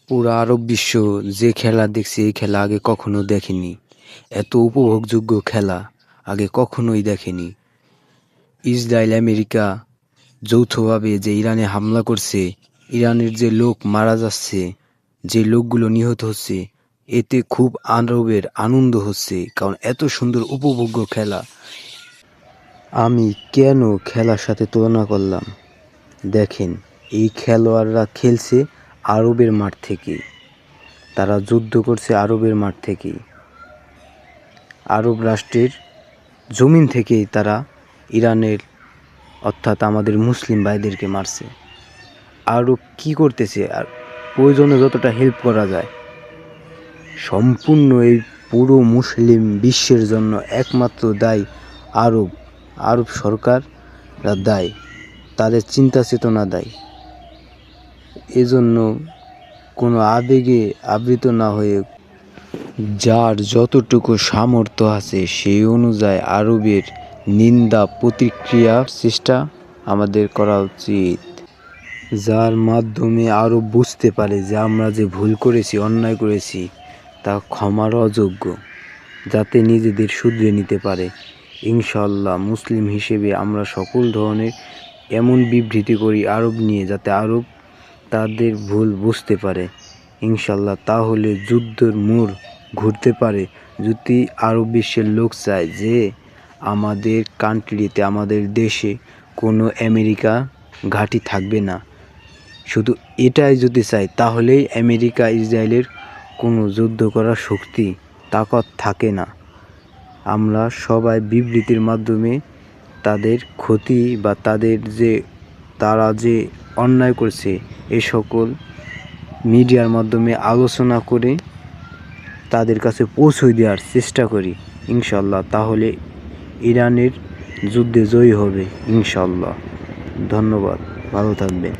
পুরা আরব বিশ্ব যে খেলা দেখছে এই খেলা আগে কখনো দেখেনি। এত উপভোগযোগ্য খেলা আগে কখনোই দেখেনি। ইসরায়েল আমেরিকা যৌথভাবে যে ইরানে হামলা করছে, ইরানের যে লোক মারা যাচ্ছে, যে লোকগুলো নিহত হচ্ছে, এতে খুব আরবের আনন্দ হচ্ছে, কারণ এত সুন্দর উপভোগ্য খেলা। আমি কেন খেলার সাথে তুলনা করলাম? দেখেন, এই খেলোয়াড়রা খেলছে আরবের মাঠ থেকে, তারা যুদ্ধ করছে আরবের মাঠ থেকেই, আরব রাষ্ট্রের জমিন থেকেই তারা ইরানের অর্থাৎ আমাদের মুসলিম ভাইদেরকে মারছে। আরব কি করতেছে? আর প্রয়োজনে যতটা হেল্প করা যায়, সম্পূর্ণ এই পুরো মুসলিম বিশ্বের জন্য একমাত্র দায়ী আরব সরকাররা দায়ী, তাদের চিন্তা চেতনা দায়ী। এজন্য কোনো আবেগে আবৃত না হয়ে যার যতটুকু সামর্থ্য আছে সেই অনুযায়ী আরবের নিন্দা প্রতিক্রিয়ার চেষ্টা আমাদের করা উচিত, যার মাধ্যমে আরব বুঝতে পারে যে আমরা যে ভুল করেছি, অন্যায় করেছি, তা ক্ষমার অযোগ্য, যাতে নিজেদের শুধরে নিতে পারে। ইনশাআল্লাহ মুসলিম হিসেবে আমরা সকল ধরনের এমন বিবৃতি করি আরব নিয়ে, যাতে আরব তাদের ভুল বুঝতে পারে। ইনশাআল্লাহ তাহলে যুদ্ধের মোড় ঘুরতে পারে। যদি আরব বিশ্বের লোক চায় যে আমাদের কান্ট্রিতে, আমাদের দেশে কোনো আমেরিকা ঘাঁটি থাকবে না, শুধু এটাই যদি চায়, তাহলেই আমেরিকা ইসরায়েলের কোনো যুদ্ধ করার শক্তি তাকত থাকে না। আমরা সবাই বিবৃতির মাধ্যমে তাদের ক্ষতি বা তারা যে অন্যায় করছে এই সকল মিডিয়ার মাধ্যমে আলোচনা করে তাদের কাছে পৌঁছে দেওয়ার চেষ্টা করি। ইনশাআল্লাহ তাহলে ইরানের যুদ্ধে জয়ী হবে ইনশাআল্লাহ। ধন্যবাদ, ভালো থাকবেন।